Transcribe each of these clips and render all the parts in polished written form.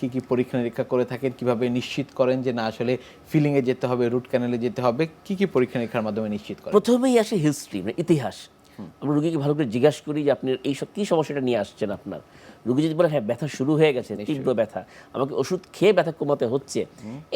কি কি পরীক্ষা নিরীক্ষা করে থাকেন, কিভাবে নিশ্চিত করেন যে না আসলে ফিলিংয়ে যেতে হবে, রুট ক্যানেলে যেতে হবে, কি কি পরীক্ষা নিরীক্ষার মাধ্যমে নিশ্চিত করেন? প্রথমেই আসে হিস্ট্রি, মানে ইতিহাস। আমরা রুগীকে ভালো করে জিজ্ঞাসা করি যে আপনি এই সব কী সমস্যাটা নিয়ে আসছেন আপনার। রুগী যদি বলে হ্যাঁ ব্যথা শুরু হয়ে গেছে, তীব্র ব্যথা, আমাকে ওষুধ খেয়ে ব্যথা কমাতে হচ্ছে,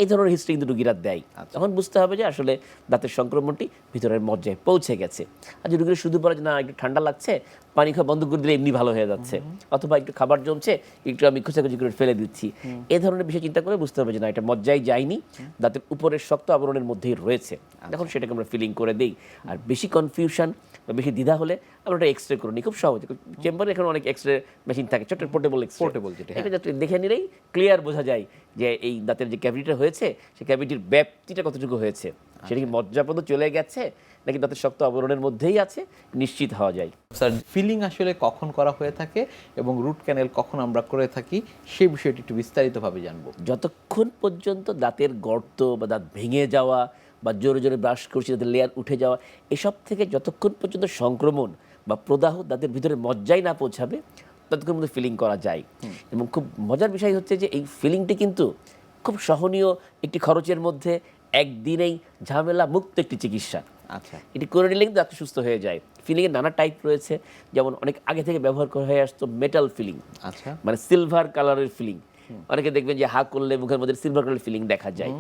এই ধরনের হিস্ট্রি কিন্তু রুগীরা দেয়। তখন বুঝতে হবে যে আসলে দাঁতের সংক্রমণটি ভিতরের মজ্জায় পৌঁছে গেছে। আর যে রুগীরা শুধু বলে যে না একটু ঠান্ডা লাগছে, পানি খাওয়া বন্ধ করে দিলে এমনি ভালো হয়ে যাচ্ছে, অথবা একটু খাবার জমছে, একটু আমি খোঁচাখুচি করে ফেলে দিচ্ছি, এই ধরনের বিষয় চিন্তা করে বুঝতে হবে যে না এটা মজ্জায় যায়নি, দাঁতের উপরের শক্ত আবরণের মধ্যেই রয়েছে। তখন সেটাকে আমরা ফিলিং করে দিই। আর বেশি কনফিউশন বা বেশি দ্বিধা হলে আমরা ওটা এক্সরে করে নিই খুব সহজে। চেম্বারে এখন অনেক এক্সরে মেশিন থাকে, ছোট্ট পোর্টেবল এক্সরে, পোর্টেবল যেটা, এটা যাতে দেখে নিলেই ক্লিয়ার বোঝা যায় যে এই দাঁতের যে ক্যাভিটিটা হয়েছে সেই ক্যাভিটির ব্যাপ্তিটা কতটুকু হয়েছে, সেটা কি মজ্জাপদ চলে গেছে নাকি দাঁতের শক্ত আবরণের মধ্যেই আছে, নিশ্চিত হওয়া যায়। স্যার ফিলিং আসলে কখন করা হয়ে থাকে এবং রুট ক্যানেল কখন আমরা করে থাকি সেই বিষয়টি একটু বিস্তারিতভাবে জানবো। যতক্ষণ পর্যন্ত দাঁতের গর্ত বা দাঁত ভেঙে যাওয়া বা জোরে জোরে ব্রাশ করছি দাঁতের লেয়ার উঠে যাওয়া, এসব থেকে যতক্ষণ পর্যন্ত সংক্রমণ বা প্রদাহ দাঁতের ভিতরে মজ্জায় না পৌঁছাবে ততক্ষণ মধ্যে ফিলিং করা যায়। এবং খুব মজার বিষয় হচ্ছে যে এই ফিলিংটি কিন্তু খুব সহনীয় একটি খরচের মধ্যে, একদিনেই ঝামেলা মুক্ত একটি চিকিৎসা। আচ্ছা, এটি করে নিলে কিন্তু দাঁত সুস্থ হয়ে যায়। ফিলিংয়ের নানা টাইপ রয়েছে, যেমন অনেক আগে থেকে ব্যবহার করা হয়ে আসতো মেটাল ফিলিং, আচ্ছা, মানে সিলভার কালারের ফিলিং। অনেকে দেখবেন যে হা করলে মুখের মধ্যে সিলভার কালারের ফিলিং দেখা যায়।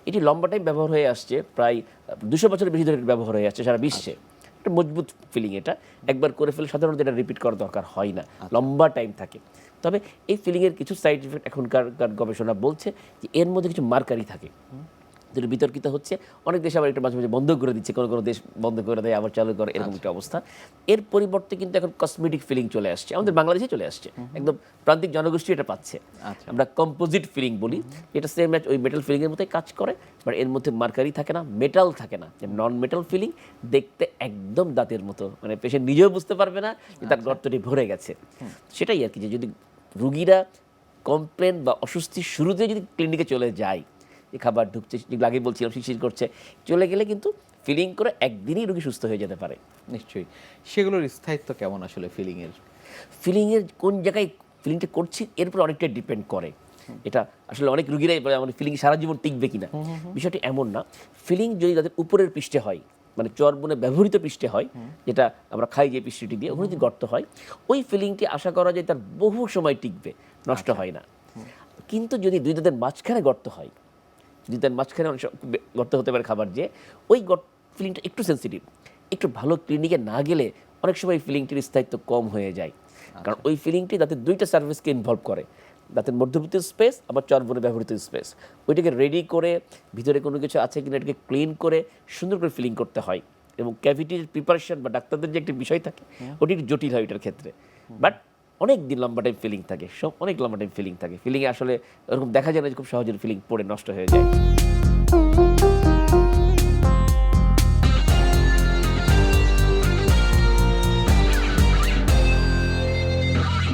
এটি লম্বা টাইম ব্যবহার হয়ে আসছে, প্রায় 200 বছরের বেশি ধরে ব্যবহার হয়ে আসছে সারা বিশ্বে। একটা মজবুত ফিলিং, এটা একবার করে ফেলে সাধারণত এটা রিপিট করার দরকার হয় না, লম্বা টাইম থাকে। তবে এই ফিলিংয়ের কিছু সাইড ইফেক্ট এখনকার গবেষণা বলছে যে এর মধ্যে কিছু মার্কারি থাকে, যেটা বিতর্কিত হচ্ছে। অনেক দেশ আবার এটা মাঝে মাঝে বন্ধ করে দিচ্ছে, কোনো কোনো দেশ বন্ধ করে দেয় আবার চালু করে, এরকম একটা অবস্থা। এর পরিবর্তে কিন্তু এখন কসমেটিক ফিলিং চলে আসছে, আমাদের বাংলাদেশে চলে আসছে, একদম প্রান্তিক জনগোষ্ঠী এটা পাচ্ছে। আমরা কম্পোজিট ফিলিং বলি, এটা সেম ওই মেটাল ফিলিংয়ের মতোই কাজ করে, বাট এর মধ্যে মার্কারি থাকে না, মেটাল থাকে না। নন মেটাল ফিলিং দেখতে একদম দাঁতের মতো, মানে পেশেন্ট নিজেও বুঝতে পারবে না যে তার গর্তটি ভরে গেছে। সেটাই আর কি, যে যদি রুগীরা কমপ্লেন বা অস্বস্তির শুরুতে যদি ক্লিনিকে চলে যায়, যে খাবার ঢুকছে, যেগুলো আগে বলছিলাম শিরশির করছে, চলে গেলে কিন্তু ফিলিং করে একদিনই রুগী সুস্থ হয়ে যেতে পারে। নিশ্চয়ই। সেগুলোর স্থায়িত্ব কেমন আসলে ফিলিংয়ের? ফিলিংয়ের কোন জায়গায় ফিলিংটা করছি এর উপর অনেকটাই ডিপেন্ড করে। এটা আসলে অনেক রুগীরাই বলে আমার ফিলিং সারা জীবন টিকবে কিনা। বিষয়টি এমন না। ফিলিং যদি তাদের উপরের পৃষ্ঠে হয়, মানে চর্বণে ব্যবহৃত পৃষ্ঠে হয়, যেটা আমরা খাই যে পৃষ্ঠটি দিয়ে, ওখানে যদি গর্ত হয়, ওই ফিলিংটি আশা করা যায় তার বহু সময় টিকবে, নষ্ট হয় না। কিন্তু যদি দুই দাঁতের মাঝখানে গর্ত হয়, তার মাঝখানে অনেক গর্ত হতে পারে খাবার, যে ওই ফিলিংটা একটু সেন্সিটিভ, একটু ভালো ক্লিনিকে না গেলে অনেক সময় এই ফিলিংটির স্থায়িত্ব কম হয়ে যায়। কারণ ওই ফিলিংটি দাঁতের দুইটা সার্ভিসকে ইনভলভ করে, দাঁতের মধ্যবর্তী স্পেস আবার চর্বণে ব্যবহৃত স্পেস। ওইটাকে রেডি করে ভিতরে কোনো কিছু আছে কিনা এটাকে ক্লিন করে সুন্দর করে ফিলিং করতে হয়। এবং ক্যাভিটির প্রিপারেশন বা ডাক্তারদের যে একটা বিষয় থাকে, ওটি একটু জটিল হয় এটার ক্ষেত্রে। বাট অনেক দিন লম্বা টাইম ফিলিং থাকে, অনেক লম্বা টাইম ফিলিং থাকে। ফিলিংয়ে আসলে ওরকম দেখা যায় না যে খুব সহজে ফিলিং পড়ে নষ্ট হয়ে যায়।